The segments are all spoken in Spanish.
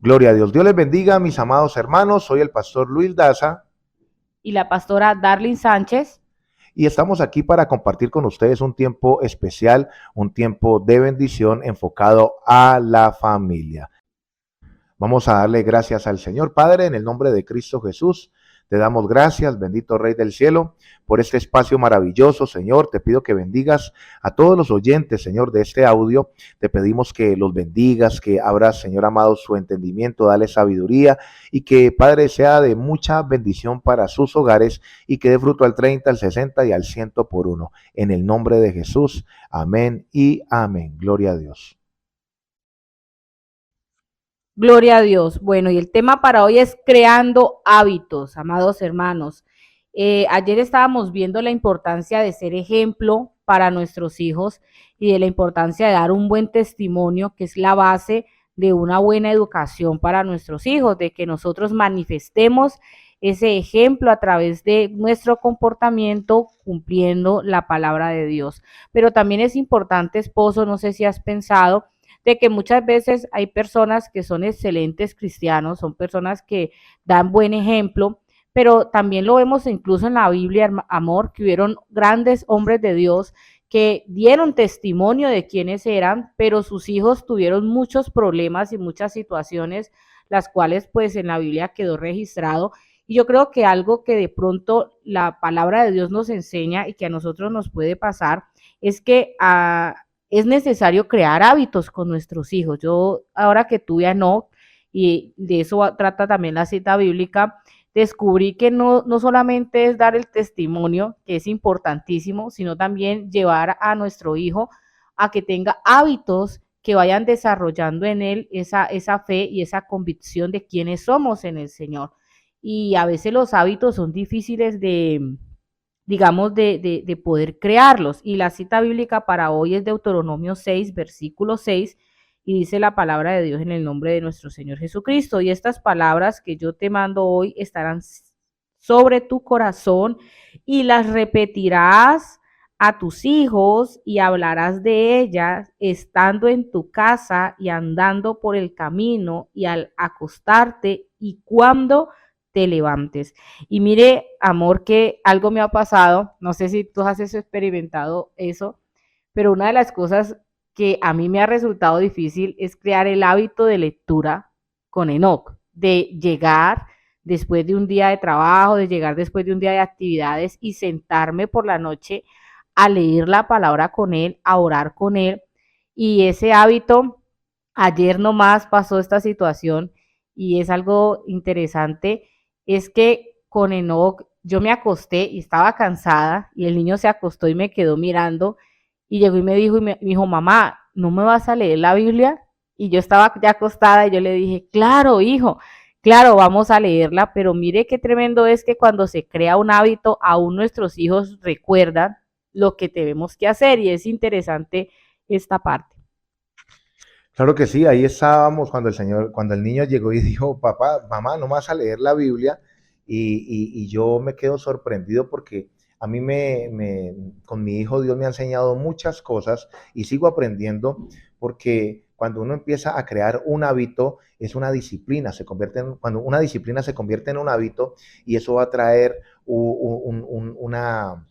Gloria a Dios. Dios les bendiga, mis amados hermanos. Soy el pastor Luis Daza y la pastora Darlene Sánchez. y estamos aquí para compartir con ustedes un tiempo especial, un tiempo de bendición enfocado a la familia. Vamos a darle gracias al Señor. Padre, en el nombre de Cristo Jesús, te damos gracias, bendito Rey del cielo, por este espacio maravilloso, Señor. Te pido que bendigas a todos los oyentes, Señor, de este audio. Te pedimos que los bendigas, que abras, Señor amado, su entendimiento, dale sabiduría y que, Padre, sea de mucha bendición para sus hogares y que dé fruto al 30, al 60 y al 100 por uno. En el nombre de Jesús, amén y amén. Gloria a Dios. Gloria a Dios. Bueno, y el tema para hoy es creando hábitos, amados hermanos. Ayer estábamos viendo la importancia de ser ejemplo para nuestros hijos y de la importancia de dar un buen testimonio, que es la base de una buena educación para nuestros hijos, de que nosotros manifestemos ese ejemplo a través de nuestro comportamiento cumpliendo la palabra de Dios. Pero también es importante, esposo, no sé si has pensado, de que muchas veces hay personas que son excelentes cristianos, son personas que dan buen ejemplo, pero también lo vemos incluso en la Biblia, amor, que hubieron grandes hombres de Dios que dieron testimonio de quiénes eran, pero sus hijos tuvieron muchos problemas y muchas situaciones, las cuales pues en la Biblia quedó registrado. Y yo creo que algo que de pronto la palabra de Dios nos enseña y que a nosotros nos puede pasar es que es necesario crear hábitos con nuestros hijos. Yo, ahora que tuve a Enoc, y de eso trata también la cita bíblica, descubrí que no solamente es dar el testimonio, que es importantísimo, sino también llevar a nuestro hijo a que tenga hábitos que vayan desarrollando en él esa fe y esa convicción de quiénes somos en el Señor. Y a veces los hábitos son difíciles de, digamos, de poder crearlos. Y la cita bíblica para hoy es Deuteronomio 6, versículo 6, y dice la palabra de Dios en el nombre de nuestro Señor Jesucristo. Y estas palabras que yo te mando hoy estarán sobre tu corazón y las repetirás a tus hijos y hablarás de ellas estando en tu casa y andando por el camino y al acostarte y cuando te levantes. Y mire, amor, que algo me ha pasado, no sé si tú has experimentado eso, pero una de las cosas que a mí me ha resultado difícil es crear el hábito de lectura con Enoc, de llegar después de un día de trabajo, de llegar después de un día de actividades y sentarme por la noche a leer la palabra con él, a orar con él. Y ese hábito, ayer nomás pasó esta situación y es algo interesante, es que con Enoc yo me acosté y estaba cansada y el niño se acostó y me quedó mirando y llegó y me dijo, mamá, ¿no me vas a leer la Biblia? Y yo estaba ya acostada y yo le dije, claro, hijo, claro, vamos a leerla, pero mire qué tremendo es que cuando se crea un hábito, aún nuestros hijos recuerdan lo que tenemos que hacer y es interesante esta parte. Claro que sí, ahí estábamos cuando el niño llegó y dijo, papá, mamá, no vas a leer la Biblia, y yo me quedo sorprendido porque a mí con mi hijo Dios me ha enseñado muchas cosas y sigo aprendiendo porque cuando uno empieza a crear un hábito, es una disciplina, cuando una disciplina se convierte en un hábito y eso va a traer una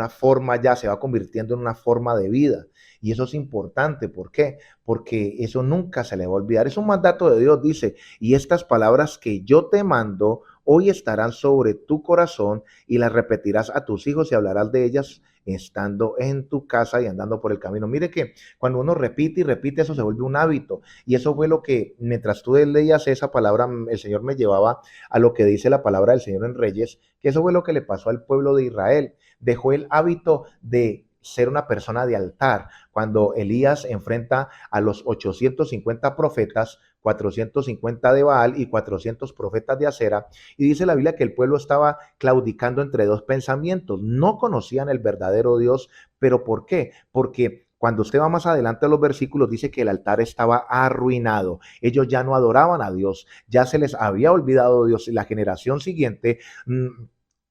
forma, ya se va convirtiendo en una forma de vida. Y eso es importante. ¿Por qué? Porque eso nunca se le va a olvidar. Es un mandato de Dios, dice, y estas palabras que yo te mando hoy estarán sobre tu corazón y las repetirás a tus hijos y hablarás de ellas estando en tu casa y andando por el camino. Mire que cuando uno repite y repite, eso se vuelve un hábito. Y eso fue lo que, mientras tú leías esa palabra, el Señor me llevaba a lo que dice la palabra del Señor en Reyes, que eso fue lo que le pasó al pueblo de Israel. Dejó el hábito de ser una persona de altar. Cuando Elías enfrenta a los 850 profetas, 450 de Baal y 400 profetas de Acera, y dice la Biblia que el pueblo estaba claudicando entre dos pensamientos. No conocían el verdadero Dios, pero ¿por qué? Porque cuando usted va más adelante a los versículos, dice que el altar estaba arruinado. Ellos ya no adoraban a Dios, ya se les había olvidado Dios. Y la generación siguiente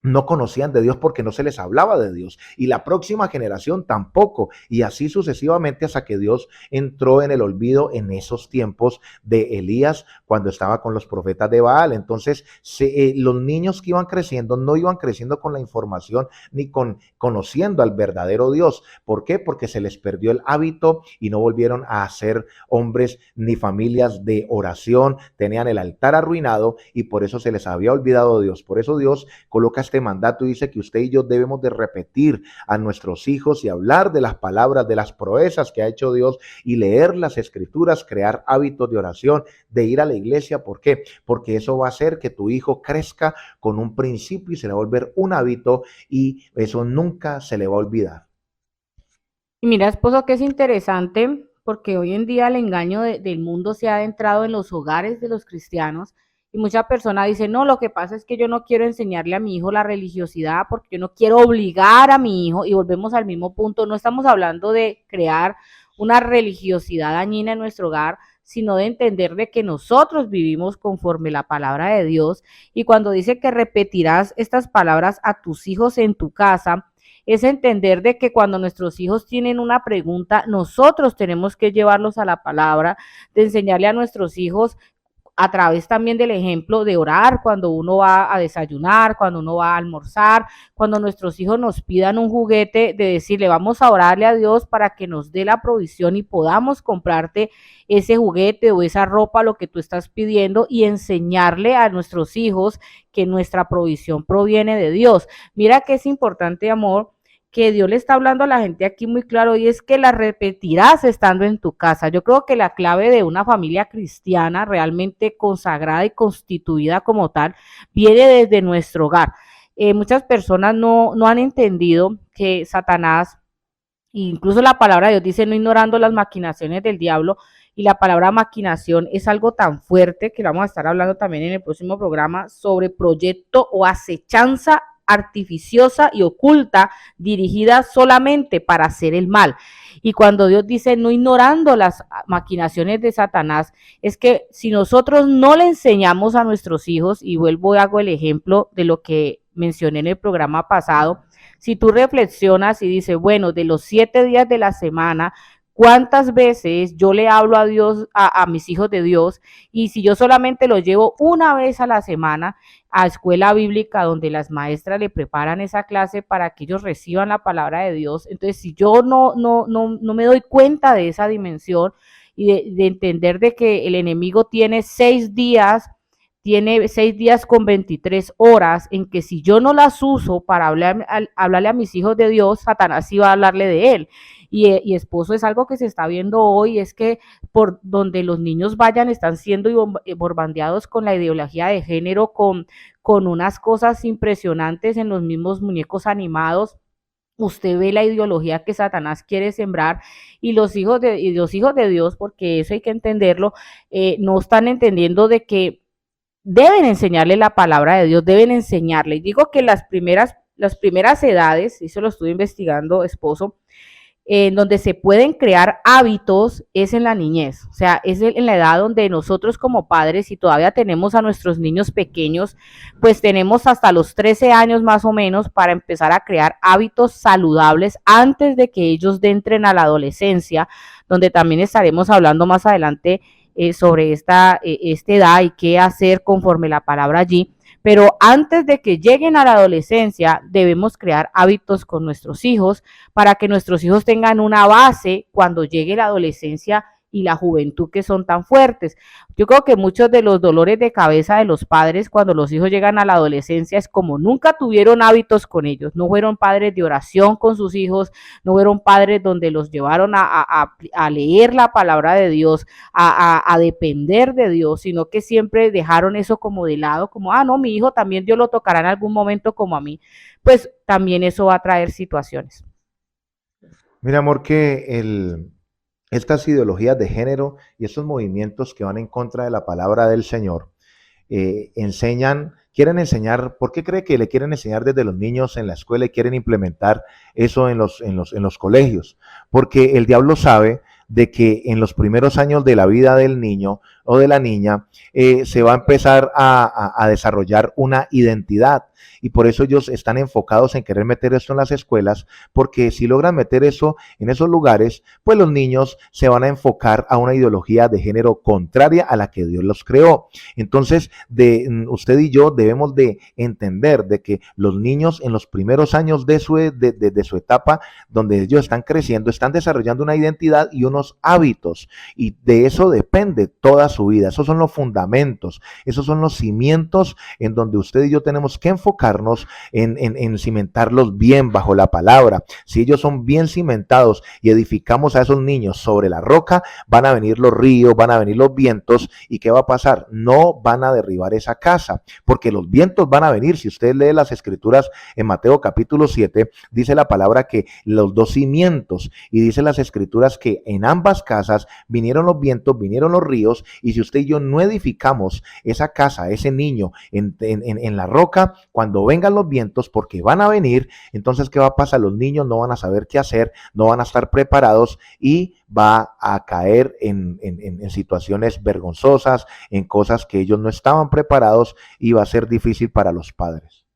no conocían de Dios porque no se les hablaba de Dios. Y la próxima generación tampoco. Y así sucesivamente hasta que Dios entró en el olvido en esos tiempos de Elías cuando estaba con los profetas de Baal. Entonces, los niños que iban creciendo no iban creciendo con la información ni conociendo al verdadero Dios. ¿Por qué? Porque se les perdió el hábito y no volvieron a ser hombres ni familias de oración. Tenían el altar arruinado y por eso se les había olvidado Dios. Por eso Dios coloca este mandato y dice que usted y yo debemos de repetir a nuestros hijos y hablar de las palabras, de las proezas que ha hecho Dios y leer las escrituras, crear hábitos de oración, de ir a la iglesia. ¿Por qué? Porque eso va a hacer que tu hijo crezca con un principio y se le va a volver un hábito y eso nunca se le va a olvidar. Y mira, esposo, que es interesante porque hoy en día el engaño del mundo se ha adentrado en los hogares de los cristianos y muchas personas dicen, no, lo que pasa es que yo no quiero enseñarle a mi hijo la religiosidad porque yo no quiero obligar a mi hijo, y volvemos al mismo punto, no estamos hablando de crear una religiosidad dañina en nuestro hogar, sino de entender de que nosotros vivimos conforme la palabra de Dios, y cuando dice que repetirás estas palabras a tus hijos en tu casa, es entender de que cuando nuestros hijos tienen una pregunta, nosotros tenemos que llevarlos a la palabra, de enseñarle a nuestros hijos a través también del ejemplo de orar cuando uno va a desayunar, cuando uno va a almorzar, cuando nuestros hijos nos pidan un juguete, de decirle vamos a orarle a Dios para que nos dé la provisión y podamos comprarte ese juguete o esa ropa, lo que tú estás pidiendo, y enseñarle a nuestros hijos que nuestra provisión proviene de Dios. Mira que es importante, amor, que Dios le está hablando a la gente aquí muy claro, y es que la repetirás estando en tu casa. Yo creo que la clave de una familia cristiana realmente consagrada y constituida como tal viene desde nuestro hogar. Muchas personas no han entendido que Satanás, incluso la palabra de Dios dice no ignorando las maquinaciones del diablo, y la palabra maquinación es algo tan fuerte que vamos a estar hablando también en el próximo programa sobre proyecto o acechanza artificiosa y oculta dirigida solamente para hacer el mal. Y cuando Dios dice no ignorando las maquinaciones de Satanás, es que si nosotros no le enseñamos a nuestros hijos, y vuelvo y hago el ejemplo de lo que mencioné en el programa pasado, si tú reflexionas y dices, bueno, de los 7 días de la semana, ¿cuántas veces yo le hablo a Dios, a mis hijos de Dios? Y si yo solamente los llevo una vez a la semana a escuela bíblica, donde las maestras le preparan esa clase para que ellos reciban la palabra de Dios, entonces si yo no me doy cuenta de esa dimensión y de entender de que el enemigo tiene 6 días con 23 horas, en que si yo no las uso para hablarle a mis hijos de Dios, Satanás sí va a hablarle de él. Y esposo, es algo que se está viendo hoy, es que por donde los niños vayan están siendo bombardeados con la ideología de género, con unas cosas impresionantes en los mismos muñecos animados. Usted ve la ideología que Satanás quiere sembrar, y los hijos de Dios, porque eso hay que entenderlo, no están entendiendo de que deben enseñarle la palabra de Dios, deben enseñarle. Y digo que las primeras edades, y eso lo estuve investigando, esposo, en donde se pueden crear hábitos es en la niñez, o sea, es en la edad donde nosotros como padres, si todavía tenemos a nuestros niños pequeños, pues tenemos hasta los 13 años más o menos para empezar a crear hábitos saludables antes de que ellos entren a la adolescencia, donde también estaremos hablando más adelante sobre esta edad y qué hacer conforme la palabra allí. Pero antes de que lleguen a la adolescencia, debemos crear hábitos con nuestros hijos para que nuestros hijos tengan una base cuando llegue la adolescencia y la juventud, que son tan fuertes. Yo creo que muchos de los dolores de cabeza de los padres cuando los hijos llegan a la adolescencia es como nunca tuvieron hábitos con ellos, no fueron padres de oración con sus hijos, no fueron padres donde los llevaron a leer la palabra de Dios, a depender de Dios, sino que siempre dejaron eso como de lado, como, no, mi hijo también Dios lo tocará en algún momento como a mí. Pues también eso va a traer situaciones. Mira, amor, que estas ideologías de género y estos movimientos que van en contra de la palabra del Señor quieren enseñar. ¿Por qué cree que le quieren enseñar desde los niños en la escuela y quieren implementar eso en los colegios? Porque el diablo sabe de que en los primeros años de la vida del niño o de la niña, se va a empezar a desarrollar una identidad. Y por eso ellos están enfocados en querer meter esto en las escuelas, porque si logran meter eso en esos lugares, pues los niños se van a enfocar a una ideología de género contraria a la que Dios los creó. Entonces, usted y yo debemos de entender de que los niños en los primeros años de su etapa, donde ellos están creciendo, están desarrollando una identidad y unos hábitos, y de eso depende toda su vida. Esos son los fundamentos, esos son los cimientos en donde usted y yo tenemos que enfocarnos en cimentarlos bien bajo la palabra. Si ellos son bien cimentados y edificamos a esos niños sobre la roca, van a venir los ríos, van a venir los vientos, ¿y qué va a pasar? No van a derribar esa casa, porque los vientos van a venir. Si usted lee las escrituras en Mateo capítulo 7, dice la palabra que los dos cimientos, y dice las escrituras que en ambas casas vinieron los vientos, vinieron los ríos, y si usted y yo no edificamos esa casa, ese niño en la roca, cuando vengan los vientos, porque van a venir, entonces ¿qué va a pasar? Los niños no van a saber qué hacer, no van a estar preparados y va a caer en situaciones vergonzosas, en cosas que ellos no estaban preparados, y va a ser difícil para los padres.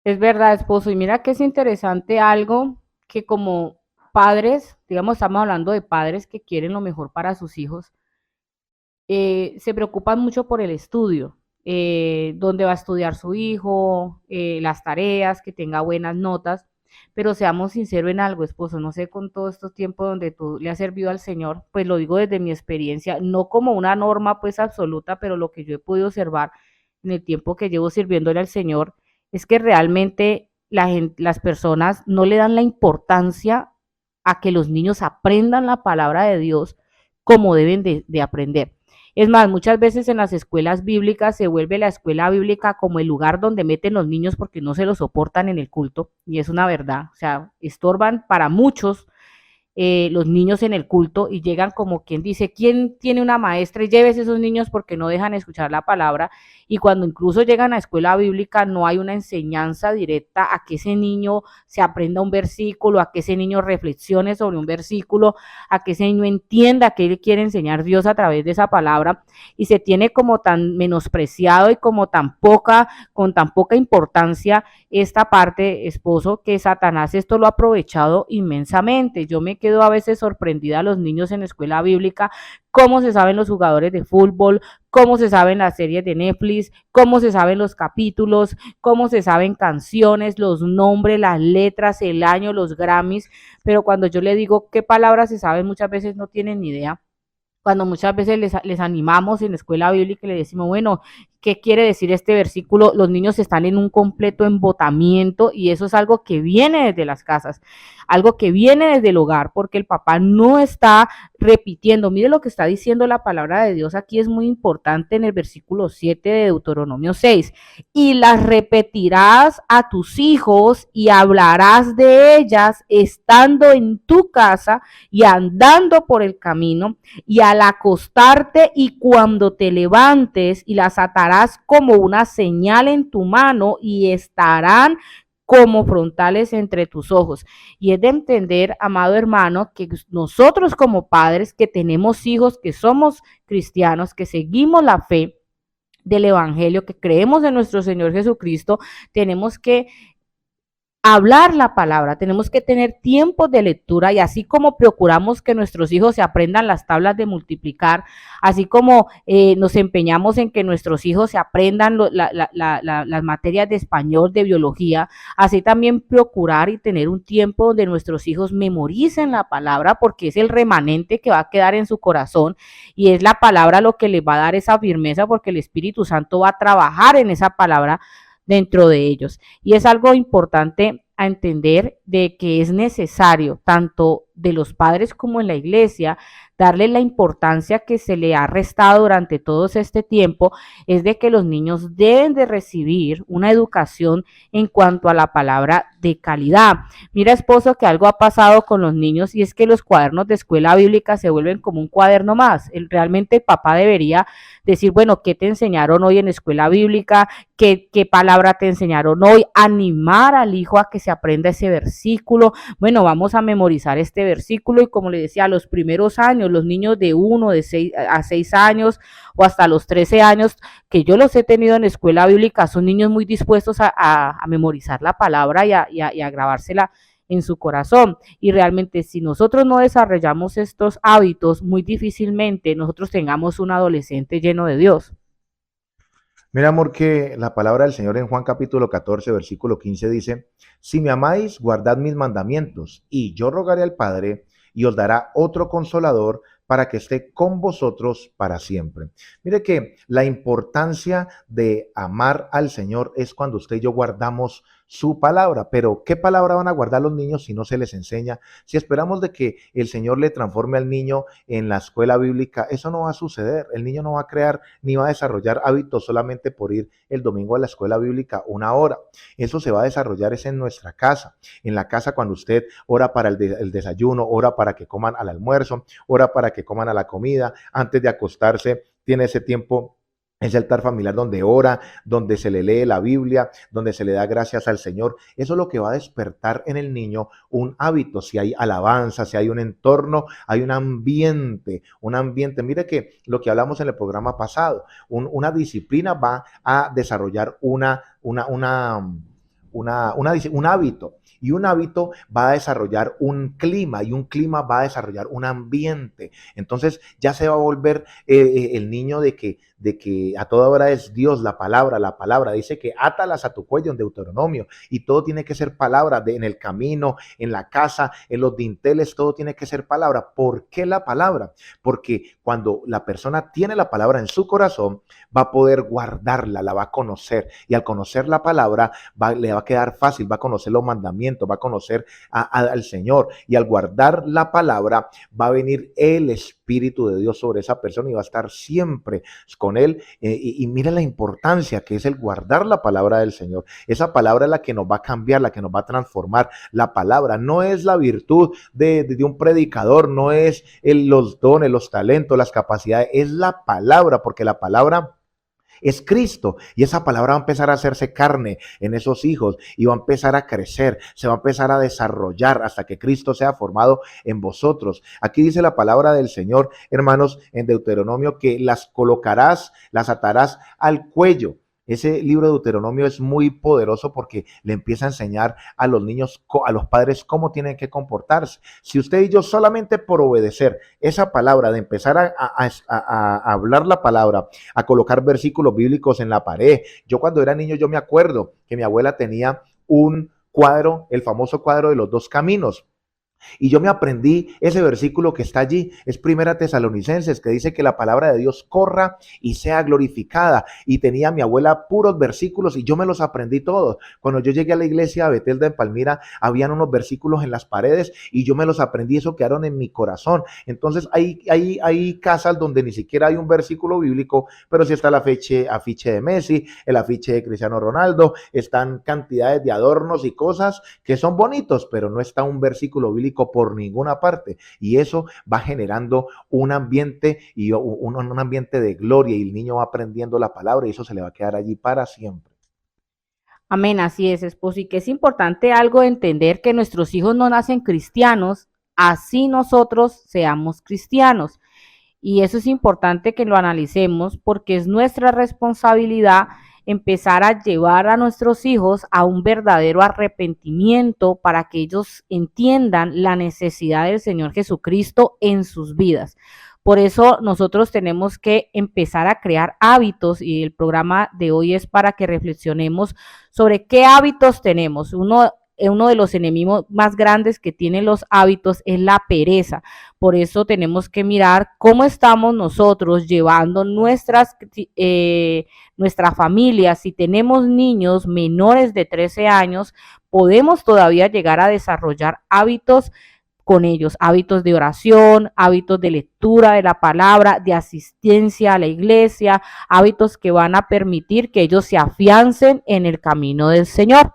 Es verdad, esposo. Y mira que es interesante algo que como padres, digamos, estamos hablando de padres que quieren lo mejor para sus hijos, se preocupan mucho por el estudio, dónde va a estudiar su hijo, las tareas, que tenga buenas notas, pero seamos sinceros en algo, esposo, no sé, con todo estos tiempos donde tú le has servido al Señor, pues lo digo desde mi experiencia, no como una norma pues absoluta, pero lo que yo he podido observar en el tiempo que llevo sirviéndole al Señor, es que realmente las personas no le dan la importancia a que los niños aprendan la palabra de Dios como deben de aprender. Es más, muchas veces en las escuelas bíblicas se vuelve la escuela bíblica como el lugar donde meten los niños porque no se los soportan en el culto, y es una verdad, o sea, estorban para muchos los niños en el culto y llegan como quien dice, ¿quién tiene una maestra? Y llévese esos niños porque no dejan escuchar la palabra, y cuando incluso llegan a escuela bíblica no hay una enseñanza directa a que ese niño se aprenda un versículo, a que ese niño reflexione sobre un versículo, a que ese niño entienda qué le quiere enseñar Dios a través de esa palabra, y se tiene como tan menospreciado y como con tan poca importancia esta parte, esposo, que Satanás esto lo ha aprovechado inmensamente. Yo me quedo a veces sorprendida a los niños en la escuela bíblica, cómo se saben los jugadores de fútbol, cómo se saben las series de Netflix, cómo se saben los capítulos, cómo se saben canciones, los nombres, las letras, el año, los Grammys, pero cuando yo le digo qué palabras se saben, muchas veces no tienen ni idea. Cuando muchas veces les animamos en la escuela bíblica y le decimos, bueno, ¿qué quiere decir este versículo? Los niños están en un completo embotamiento, y eso es algo que viene desde las casas, algo que viene desde el hogar, porque el papá no está repitiendo. Mire lo que está diciendo la palabra de Dios aquí, es muy importante en el versículo 7 de Deuteronomio 6. Y las repetirás a tus hijos y hablarás de ellas estando en tu casa y andando por el camino y al acostarte y cuando te levantes, y las atarás como una señal en tu mano y estarán como frontales entre tus ojos. Y es de entender, amado hermano, que nosotros como padres que tenemos hijos, que somos cristianos, que seguimos la fe del Evangelio, que creemos en nuestro Señor Jesucristo, tenemos que hablar la palabra, tenemos que tener tiempos de lectura, y así como procuramos que nuestros hijos se aprendan las tablas de multiplicar, así como nos empeñamos en que nuestros hijos se aprendan las materias de español, de biología, así también procurar y tener un tiempo donde nuestros hijos memoricen la palabra, porque es el remanente que va a quedar en su corazón, y es la palabra lo que les va a dar esa firmeza, porque el Espíritu Santo va a trabajar en esa palabra dentro de ellos. Y es algo importante a entender, de que es necesario, tanto de los padres como en la iglesia, darle la importancia que se le ha restado durante todo este tiempo, es de que los niños deben de recibir una educación en cuanto a la palabra de calidad. Mira, esposo, que algo ha pasado con los niños, y es que los cuadernos de escuela bíblica se vuelven como un cuaderno más. Realmente el papá debería decir, bueno, ¿qué te enseñaron hoy en escuela bíblica? ¿Qué palabra te enseñaron hoy? Animar al hijo a que se aprenda ese versículo. Bueno, vamos a memorizar este versículo, y como le decía, los primeros años, los niños de 1 de 6 a 6 años o hasta los 13 años, que yo los he tenido en escuela bíblica, son niños muy dispuestos a memorizar la palabra y a grabársela en su corazón. Y realmente si nosotros no desarrollamos estos hábitos, muy difícilmente nosotros tengamos un adolescente lleno de Dios. Mira, amor, que la palabra del Señor en Juan capítulo 14, versículo 15 dice, si me amáis, guardad mis mandamientos, y yo rogaré al Padre, y os dará otro consolador para que esté con vosotros para siempre. Mire que la importancia de amar al Señor es cuando usted y yo guardamos su palabra, pero ¿qué palabra van a guardar los niños si no se les enseña? Si esperamos de que el Señor le transforme al niño en la escuela bíblica, eso no va a suceder. El niño no va a crear ni va a desarrollar hábitos solamente por ir el domingo a la escuela bíblica 1 hora. Eso se va a desarrollar es en nuestra casa. En la casa cuando usted ora para el desayuno, ora para que coman al almuerzo, ora para que coman a la comida, antes de acostarse, tiene ese tiempo. Es el altar familiar donde ora, donde se le lee la Biblia, donde se le da gracias al Señor. Eso es lo que va a despertar en el niño un hábito. Si hay alabanza, si hay un entorno, hay un ambiente. Mire que lo que hablamos en el programa pasado, una disciplina va a desarrollar un hábito. Y un hábito va a desarrollar un clima y un clima va a desarrollar un ambiente. Entonces ya se va a volver el niño de que a toda hora es Dios, la palabra. Dice que átalas a tu cuello en Deuteronomio y todo tiene que ser palabra en el camino, en la casa, en los dinteles, todo tiene que ser palabra. ¿Por qué la palabra? Porque cuando la persona tiene la palabra en su corazón, va a poder guardarla, la va a conocer y al conocer la palabra le va a quedar fácil, va a conocer los mandamientos, va a conocer al Señor y al guardar la palabra va a venir el Espíritu de Dios sobre esa persona y va a estar siempre con él y mira la importancia que es el guardar la palabra del Señor. Esa palabra es la que nos va a cambiar, la que nos va a transformar. La palabra no es la virtud de un predicador, no es los dones, los talentos, las capacidades, es la palabra, porque la palabra es Cristo y esa palabra va a empezar a hacerse carne en esos hijos y va a empezar a crecer, se va a empezar a desarrollar hasta que Cristo sea formado en vosotros. Aquí dice la palabra del Señor, hermanos, en Deuteronomio, que las colocarás, las atarás al cuello. Ese libro de Deuteronomio es muy poderoso porque le empieza a enseñar a los niños, a los padres, cómo tienen que comportarse. Si usted y yo solamente por obedecer esa palabra, de empezar a hablar la palabra, a colocar versículos bíblicos en la pared. Yo cuando era niño, yo me acuerdo que mi abuela tenía un cuadro, el famoso cuadro de los 2 caminos. Y yo me aprendí ese versículo que está allí, es Primera Tesalonicenses, que dice que la palabra de Dios corra y sea glorificada. Y tenía mi abuela puros versículos y yo me los aprendí todos. Cuando yo llegué a la iglesia a Betelda en Palmira, habían unos versículos en las paredes y yo me los aprendí, eso quedaron en mi corazón. Entonces hay casas donde ni siquiera hay un versículo bíblico, pero sí está el afiche de Messi, el afiche de Cristiano Ronaldo, están cantidades de adornos y cosas que son bonitos, pero no está un versículo bíblico por ninguna parte y eso va generando un ambiente y un ambiente de gloria y el niño va aprendiendo la palabra y eso se le va a quedar allí para siempre. Amén, así es, esposo, y que es importante algo entender que nuestros hijos no nacen cristianos, así nosotros seamos cristianos. Y eso es importante que lo analicemos porque es nuestra responsabilidad empezar a llevar a nuestros hijos a un verdadero arrepentimiento para que ellos entiendan la necesidad del Señor Jesucristo en sus vidas. Por eso nosotros tenemos que empezar a crear hábitos y el programa de hoy es para que reflexionemos sobre qué hábitos tenemos. Uno de los enemigos más grandes que tienen los hábitos es la pereza. Por eso tenemos que mirar cómo estamos nosotros llevando nuestra familia. Si tenemos niños menores de 13 años, podemos todavía llegar a desarrollar hábitos con ellos, hábitos de oración, hábitos de lectura de la palabra, de asistencia a la iglesia, hábitos que van a permitir que ellos se afiancen en el camino del Señor.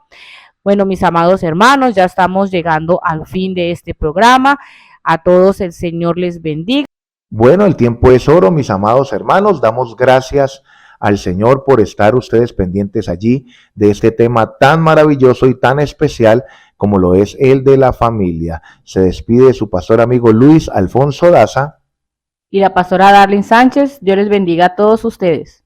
Bueno, mis amados hermanos, ya estamos llegando al fin de este programa. A todos el Señor les bendiga. Bueno, el tiempo es oro, mis amados hermanos. Damos gracias al Señor por estar ustedes pendientes allí de este tema tan maravilloso y tan especial como lo es el de la familia. Se despide su pastor amigo Luis Alfonso Daza Y la pastora Darlene Sánchez, Dios les bendiga a todos ustedes.